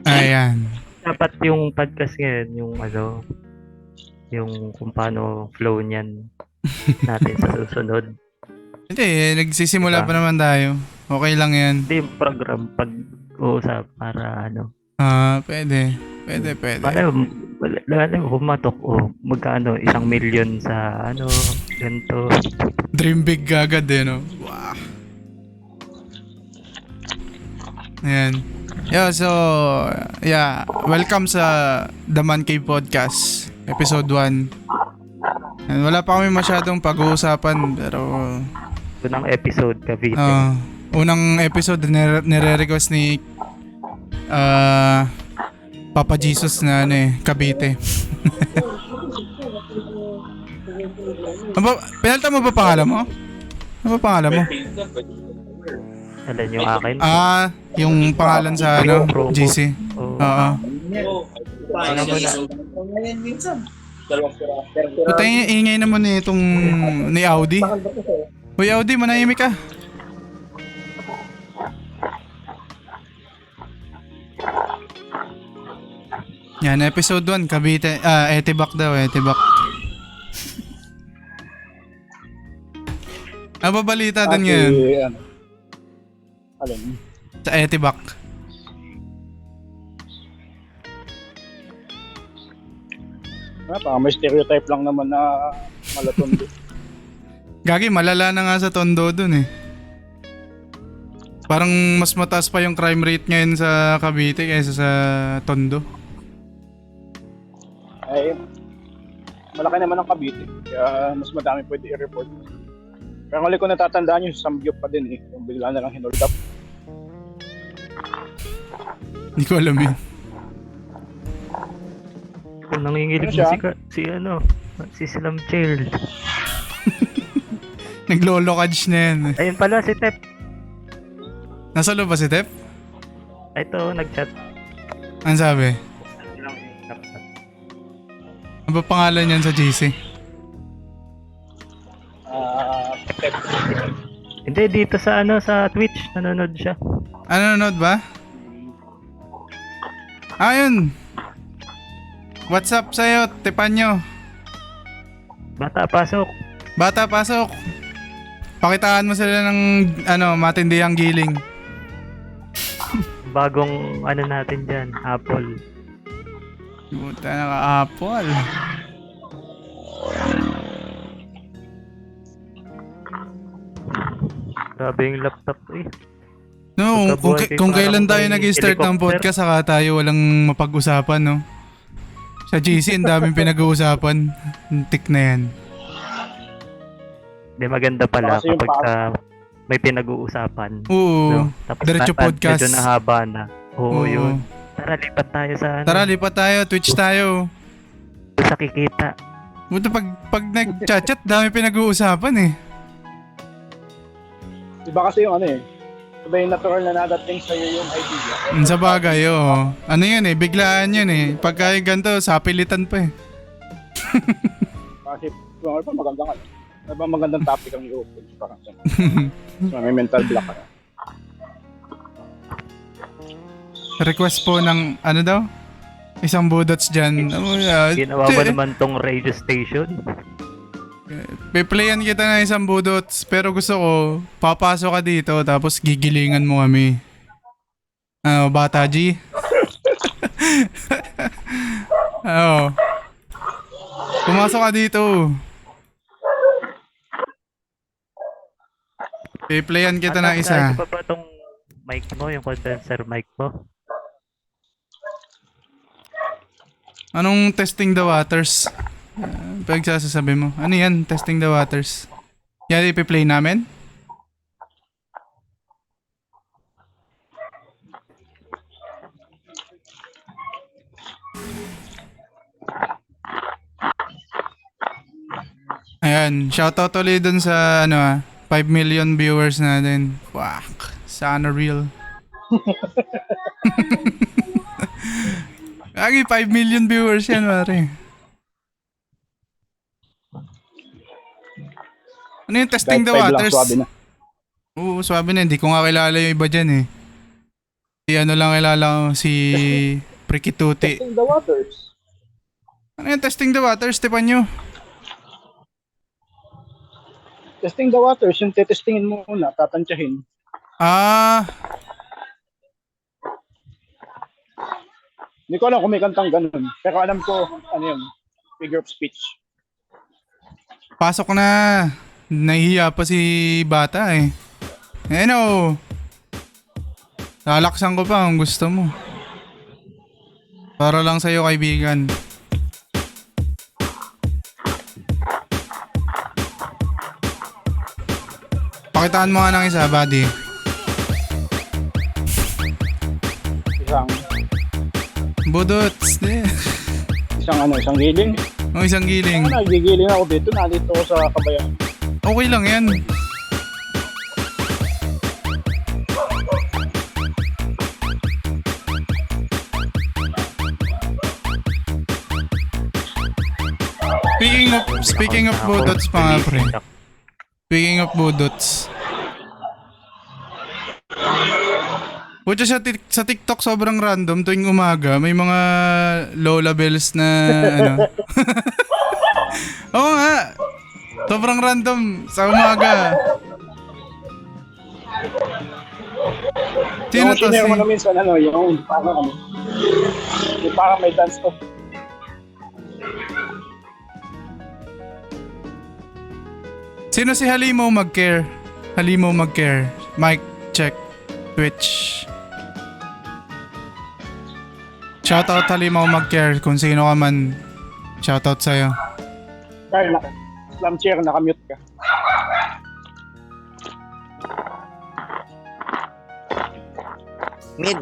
Ayan. Dapat yung podcast ngayon, yung ano, yung kung paano flow niyan natin sa susunod, Hindi, di nagsisimula ba? pa naman tayo. Okay lang yan. Hindi yung program pag-uusap para ano, Pwede. Pwede, pwede. wala humatok o magkano, 1 million sa ano, ganito. Dream big agad eh, no? Wow. Ayan. Yeah. Welcome sa The Man Cave Podcast, Episode 1. And wala pa kami masyadong pag-uusapan, pero Unang episode, Cavite. ah unang episode nire-request ni ah Papa Jesus na ano eh, Cavite. Pinalta mo ba pangalan mo? Ano ba pangalan mo? Alam yung akin. Yung pangalan sa ano, Promo. GC. Oo. Oo. Ano mo na? Puta, ingay naman eh itong ni Audi. Uy Audi, manahimik ka. Yan, episode 1, Cavite. Etibak daw, Etibak. Ano ba balita dun ngayon? Ano, alin? Sa Etibak. Parang may stereotype lang naman na malatondo. Gagi, malala na nga sa Tondo dun eh. Parang mas mataas pa yung crime rate ngayon sa Cavite kaysa sa Tondo. Ay, malaki naman ang Cavite. Kaya mas madami pwede i-report. Pero ang huli ko natatandaan yung Samgyup pa din eh. Yung bigla na lang hinold up. Hindi ko alam yun. Kung nangingilig Ano siya? si Slam Child. Naglolokage na yan. Ayun pala si Tep. Nasa loob ba si Tep? Ito, nag-chat. Ano sabi? Ano ba pangalan niyan sa GC? Tep. Hindi, dito sa sa Twitch, nanonood siya. Ano, nanonood ba? Ayun. What's up sa'yo, Tepanyo? Bata, pasok. Bata, pasok. Pakitaan mo sila ng matindihang giling. Bagong natin dyan, Apple. Puta, naka-apple. Grabe yung laptop eh. No, kung kailan tayo nag-start ng helicopter. podcast, saka tayo walang mapag-usapan, no? Sa GC, ang daming pinag-uusapan. Tik na yan. Hindi, maganda pala Kasi yung kapag may pinag-uusapan. Oo. Tapos Diretso podcast. medyo nahaba na. Oo, Oo. yun. Tara, lipat tayo sa Tara, lipat tayo. Twitch tayo. sa kikita. Buta pag nag-chat, dami pinag-uusapan eh. Iba kasi yung iba yung natural na nadating sa'yo yung idea. Sa bagay, oo. Ano yun eh, biglaan yun eh. Pagka yung ganito, sapilitan pa eh. Kasi kung ano pa magandang ano ba magandang topic ang i-open parang so, may mental block ka. Request po ng, ano daw? Isang budots dyan. Ginawa mo naman tong radio station. Piplayan kita ng isang budots, pero gusto ko, papasok ka dito, tapos gigilingan mo kami. Bata G? Oo. Pumasok ka dito. Piplayan kita ng isa. Ano pa tong mic mo, yung condenser mic mo? Anong testing the waters? Pagsasasabi mo. Ano yan? Testing the waters. Yan ipi-play namin? Ayan. Shoutout ulit dun sa 5 million viewers natin. Fuck. Sana real. Lagi 5 million viewers yan, pare. Ano yung testing the Kahit 5 lang, waters? swabe na. Oo, swabe na. Hindi ko nga kilala yung iba dyan eh. Si ano lang kilala ko, si Prikituti. Testing the waters. Ano yan, testing the water, Stepanyo? Testing the waters, yung tetestingin mo muna, tatansyahin. Ah, Hindi ko alam kung may kantang ganun. Pero alam ko, ano yun, figure of speech. pasok na. Nahihiya pa si bata eh. Ano? Lalaksan ko pa kung gusto mo. Para lang sa'yo, kaibigan. Pakitaan mo nga ng isa, buddy. Isang, Budots. isang giling. O isang giling. Nagigiling ako dito, nandito ako sa kabayan. Okay lang yan. Speaking of budots pa nga, pre. Speaking of budots. Pucha, sa TikTok sobrang random tuwing umaga. May mga Lola Bells na ano. Oo nga. Sobrang random sa umaga. Sino to? Yung mo na minsan, yung parang may dance off. Sino si Halimo Mag-care? Halimo Mag-care. Mic check. Twitch. Shoutout Halimo Mag-care. Kung sino ka man, shoutout sa'yo. Kaya slam chair, nakamute ka. Mid.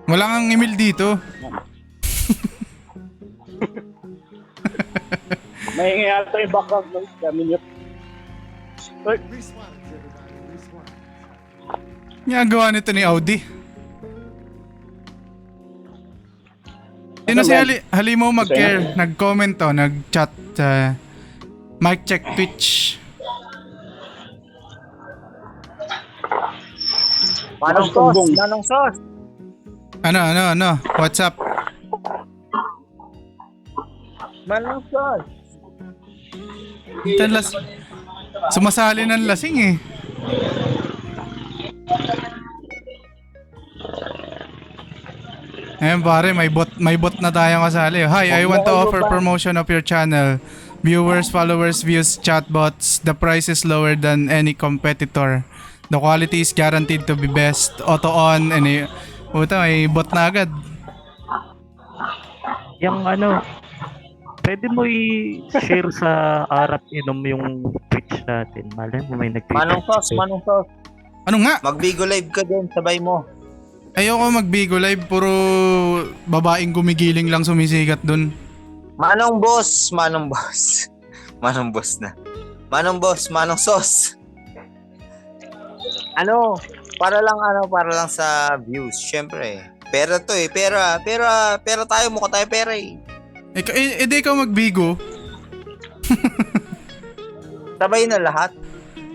Wala kang email dito. May yata yung background noise, kaya minute. Ginagawa nito ni Audi. Sino si Halimo Mag-care? Nag-comment to, nag-chat sa mic check Twitch. Manong sos, manong sos. Ano? What's up? Manong sos. Sumasali ng lasing eh. Ayun pare, may bot na tayong kasali. Hi, I want to offer promotion of your channel. Viewers, followers, views, chatbots. The price is lower than any competitor. The quality is guaranteed to be best. Auto on and puta, may bot na agad. Yung ano, pwede mo i-share sa Arat Inom yung Twitch natin. Malay mo may nag-Twitch. Manong sos, manong sos. Ano nga? Mag-Bigo live ka din, sabay mo. Ayoko mag-Bigo live, puro babaeng gumigiling lang sumisikat dun. Manong boss, manong boss. Manong boss na. Manong boss, manong sos. Para lang sa views, syempre. Pera to eh, pera tayo, mukha tayo pera eh. Di ikaw mag-Bigo. Sabay na lahat.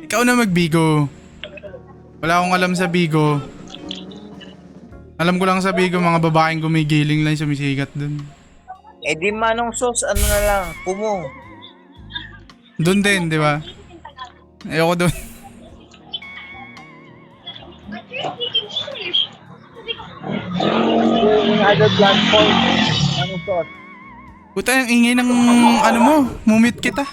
Ikaw na mag-Bigo. Wala akong alam sa Bigo. Alam ko lang sa Bigo, mga babaeng gumigiling lang sumisikat dun. Eh di manong sos, ano na lang, kumo. Dun din, di ba? Ayoko dun. Yung other platform, anong sos? Puta, yung ingay ng ano mo, mumute kita.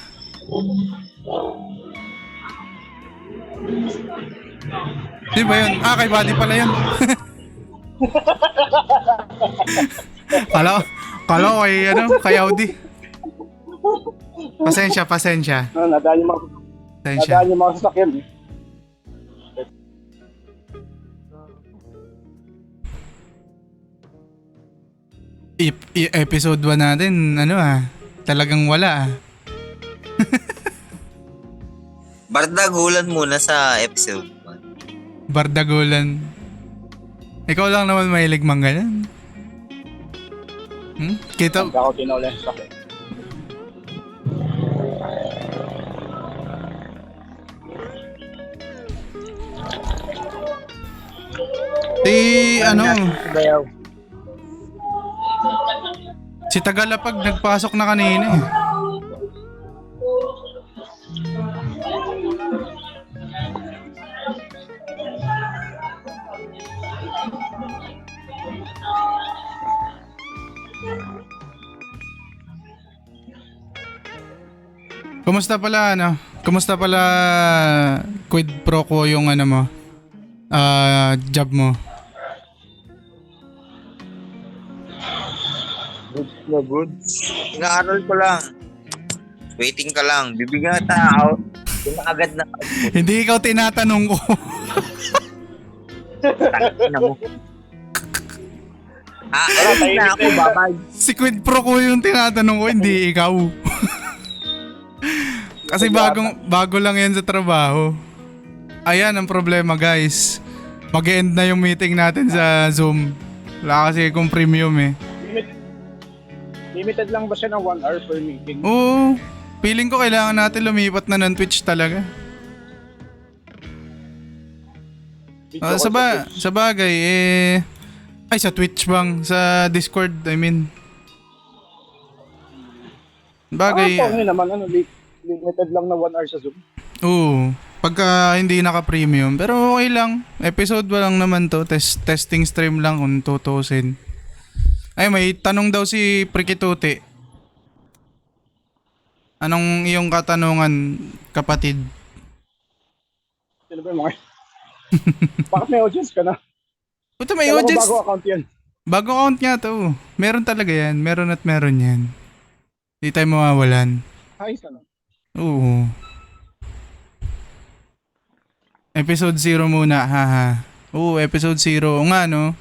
Di ba yun? Kay Buddy pala yun. Kala ko kay Audi. Pasensya. Nadaan yung mga sasakyan eh. Episode 1 natin, talagang wala. Bardagulan muna sa episode 1. Bardagulan. Ikaw lang naman mahilig mang ganyan. Kita. Hindi ako tinawala yung sasakyan. ano, Bayaw. si Tagalapag nagpasok na kanina eh. Kumusta pala ano? Kumusta pala quid pro quo yung ano mo? Job mo? Good na good. Inaaral ko lang. Waiting ka lang. Bibigyan kita out. Yung agad na Hindi ikaw tinatanong ko. na mo. Alis na ako, babay. Si quid pro quo yung tinatanong ko, hindi ikaw. Kasi bago lang yan sa trabaho. Ayan ang problema guys. Mag-end na yung meeting natin sa Zoom. Wala kasi kung premium eh. Limited lang ba siya ng 1 hour per meeting? Oo. Feeling ko kailangan natin lumipat na ng Twitch talaga. Video Sa bagay eh... Ay, sa Twitch bang? Sa Discord, I mean. Bagay. naman, limited lang na 1 hour sa Zoom. Oo. Pagka hindi naka-premium. Pero okay lang. Episode ba lang naman to. Testing stream lang kung tutusin. Ay, may tanong daw si Prikituti. Anong iyong katanungan, kapatid? Sino ba yung mga... Bakit may audience ka na? Puta, may Kala ko audience. bago account yan. Bago account nga to. Meron talaga yan. Meron at meron yan. Hindi tayo mawawalan. Ayos na. Oo. Episode 0 muna, haha. Oo, episode 0. O nga, no?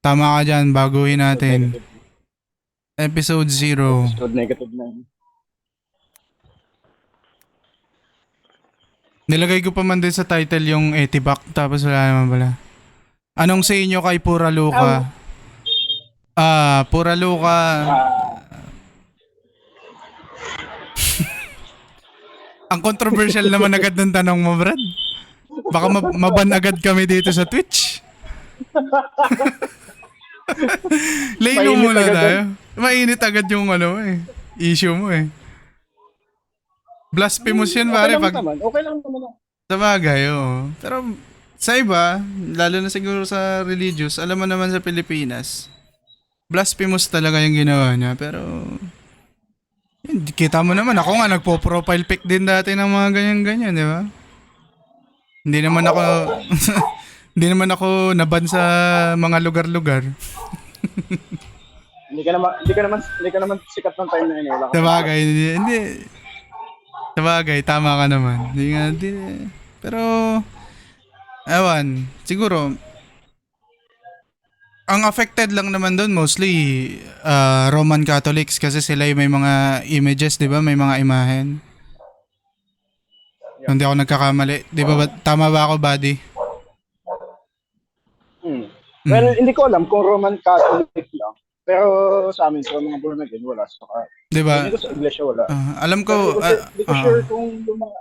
Tama ka dyan, baguhin natin. Episode 0. Episode negative na yun. Nilagay ko pa man din sa title yung Etibac, tapos wala naman pala. Anong sa inyo kay Pura Luka? Pura Luka. Ang controversial naman agad ng tanong mo, Brad. Baka maban agad kami dito sa Twitch. Laylo Mainit muna agad tayo. Mainit agad yung issue mo eh. Blasphemous yan pare pag Okay lang naman. sa bagay, oo. Pero sa iba, lalo na siguro sa religious, alam mo naman sa Pilipinas, blasphemous talaga yung ginawa niya. Pero kita mo naman, ako nga nagpo-profile pic din dati ng mga ganyan-ganyan, di ba? Hindi naman ako hindi naman ako naban sa mga lugar-lugar. Hindi ka naman sikat ng time na yun. Wala ka. Sa bagay, hindi. Sa bagay, tama ka naman. Pero ewan, siguro ang affected lang naman doon mostly Roman Catholics kasi sila yung may mga images, 'di ba? May mga imahen. Hindi ako nagkakamali. 'Di ba? Tama ba ako, buddy? Well, hindi ko alam kung Roman Catholic lang. Pero sa amin, sa mga born again, wala. Saka, 'Di ba? hindi ko sa Iglesia wala. Alam ko Hindi ko sure kung yung mga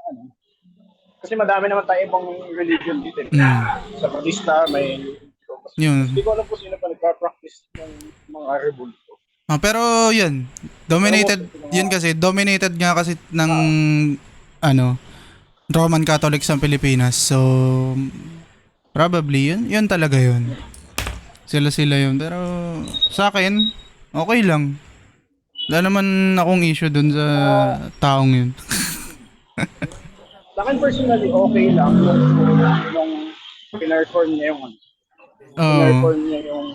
kasi madami naman tayo ibang religion dito. Sa Bautista, may... yun. Hindi ko alam kung sino pa nagpa-practice ng mga rebulto. Pero yun, dominated nga kasi ng Roman Catholics sa Pilipinas. So probably yun talaga yun. Sila yun. Pero sa akin, okay lang. Wala naman akong issue dun sa taong yun. Sa akin personally, okay lang yung pinarform niya yung pinarform niya yung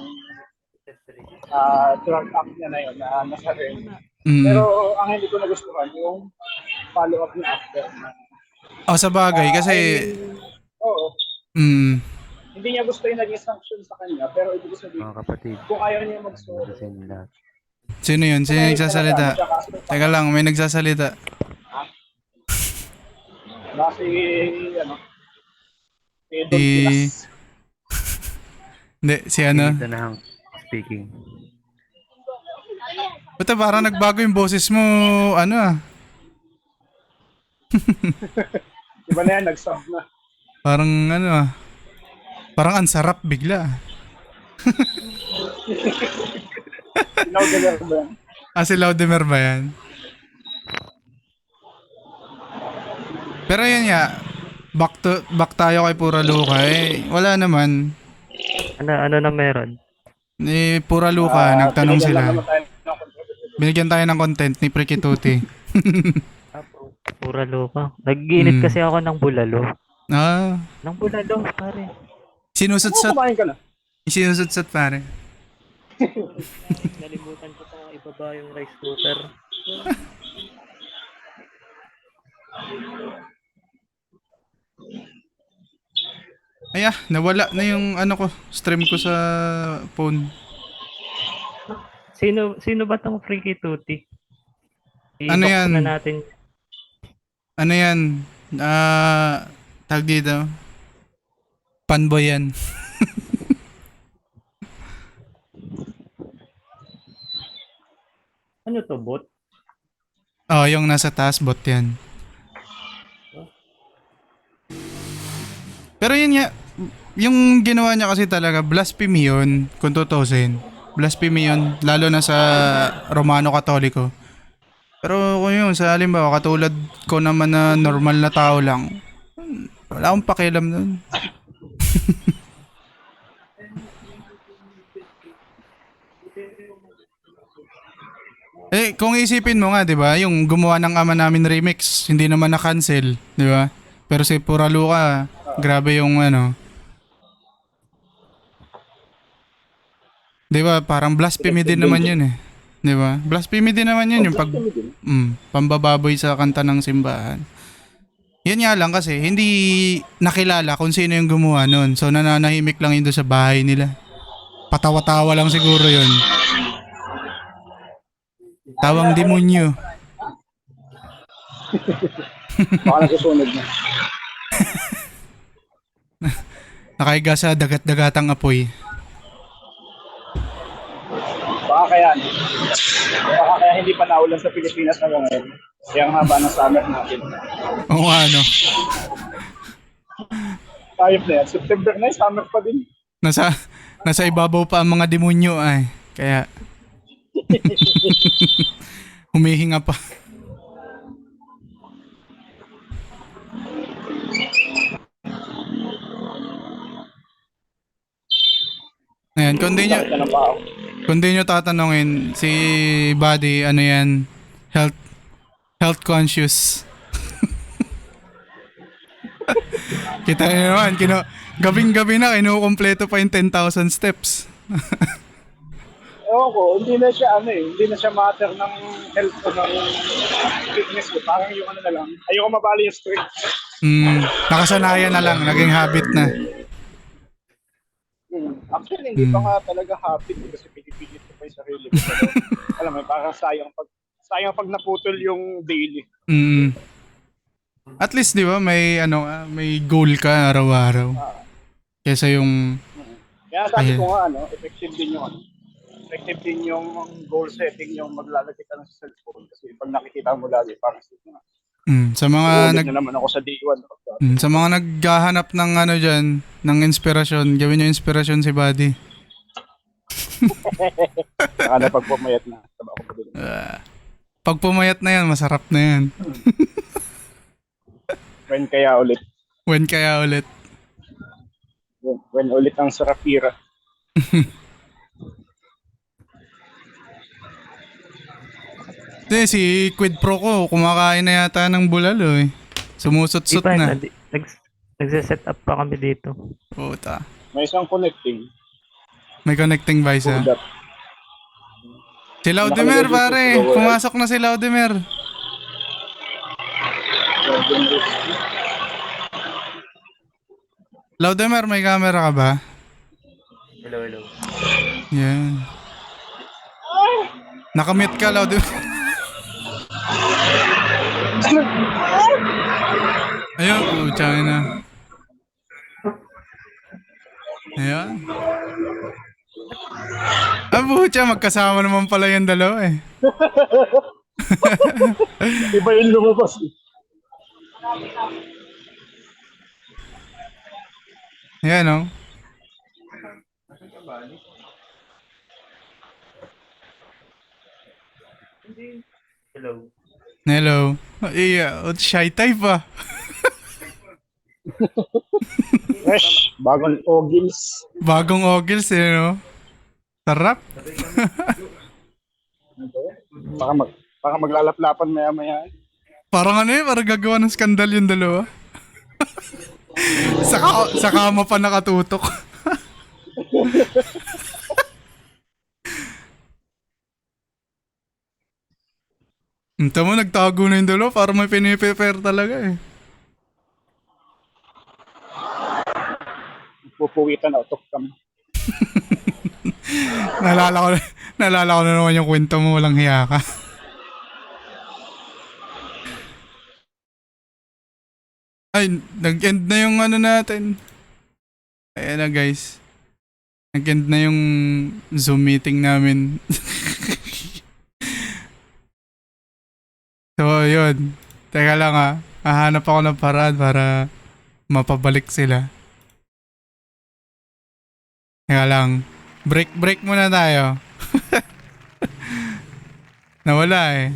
drug act niya na yun na nasa rin. Pero ang hindi ko nagustuhan yung follow-up niya after. Sa bagay kasi Oo. Hindi niya gusto yung naging sanction sa kanya, pero ibig sabihin, Mga kapatid, kung ayaw niya mag-sorry, sa inyo lahat. sino yun? Sino yung nagsasalita? Teka lang, may nagsasalita. Kasi, si Don Pilas. Hindi, si ano? Ito na ang speaking. Buta parang nagbago yung boses mo, Iba na yan, nag-sub na. Parang Parang ang sarap bigla. Sinaudaler ba yan? Si Laudemer ba yan? Pero yun nga, back tayo kay Pura Luka wala naman. Ano na meron? Ni Pura Luka, nagtanong Binigyan lang sila. naman tayo ng controversy. Binigyan tayo ng content ni Prikituti. Pura loka. Nag-iinit kasi ako ng bulalo. Ng bulalo, pare. Sinusutsat. Kumain ka na. Sinusutsat pare. Nalimutan ko pa ibaba yung rice cooker. Nawala na yung stream ko sa phone. Sino ba tong Freaky Tuti? Ano I-box yan? na natin. Ano yan? Tag dito. Panboy yan. Ano to, bot? Yung nasa taas bot yan. Pero yun nga, yung ginawa niya kasi talaga, blasphemy yun, kung tutusin. Blasphemy yun, lalo na sa Romano Katoliko. Pero kung yun, sa halimbawa, katulad ko naman na normal na tao lang, wala akong pakialam nun. Kung isipin mo nga, 'di ba, yung gumawa ng Ama Namin remix, hindi naman na-cancel, 'di ba? Pero si Pura Luka, grabe yung 'di ba, parang blasphemy din naman 'yun eh. 'Di ba? Blasphemy din naman 'yun yung pambababoy sa kanta ng simbahan. Yan nga lang kasi hindi nakilala kung sino yung gumawa nun. So nananahimik lang yun doon sa bahay nila. Patawa-tawa lang siguro 'yun. Tawang demonyo. Baka nasusunod na. Nakahiga sa dagat-dagatang apoy. Baka kaya hindi pa naulan sa Pilipinas na ngayon. Kaya ang haba ng summer natin. Oo nga, Ayop na yan. September na yun, summer pa din. Nasa ibabaw pa ang mga demonyo ay. Kaya humihinga pa. Ayan, kung di nyo tatanungin, si Buddy, ano yan, health conscious. Kita nyo naman, gabing-gabi na, kinukumpleto pa yung 10,000 steps. Ewan ko, hindi na siya matter ng health ko, ng fitness ko. Parang yung na lang, ayoko mabali yung streak. Nakasanayan na lang, naging habit na. Actually, hindi pa nga talaga habit kasi pinipilit ko pa yung sarili ko. Pero, alam mo, parang sayang pag naputol yung daily. At least, di ba, may goal ka araw-araw. Kesa yung... Kaya sabi ko nga, effective din yung goal setting yung maglalagay ka ng cellphone. Kasi pag nakikita mo lagi, parang na. Sa mga na naman ako sa day 1. Sa mga naghahanap ng dyan, ng inspirasyon, gawin nyo inspirasyon si Buddy. Saka na pag pumayat na. Taba ako pa din. Pag pumayat na yan, masarap na yan. When kaya ulit. When ulit ang sarapira. Si Quid Pro ko, kumakain na yata ng bulalo eh. Sumusot-sot na. Nagse-set up pa kami dito. Puta. May isang connecting. May connecting ba isa? Si Laudemer pare, pumasok na si Laudemer. Laudemer, may camera ka ba? Hello. Yan. Nakamute ka, Laudemer. Ayun, tsaka na. Ayun. Bucha, magkasama naman pala yung dalawa eh. Iba yung lumabas eh. Ayan Hello. Hello. Shy type ah. Fresh, bagong ogils. Bagong ogils no? Sarap. Baka maglalaplapan maya-maya. Parang parang gagawa ng skandal yung dalawa. sa kama pa nakatutok. Hinta mo, nagtago na yung dalawa para may piniprepare talaga eh. Pupuwitan na utok kami. Naalala ko, naalala ko na naman yung kwento mo, walang hiya ka. Ay, nag-end na yung ano natin. Ayan na guys. Nag-end na yung Zoom meeting namin. So, yun. Teka lang hahanap ako ng paraan para mapabalik sila. Teka lang. Break muna tayo. Nawala eh.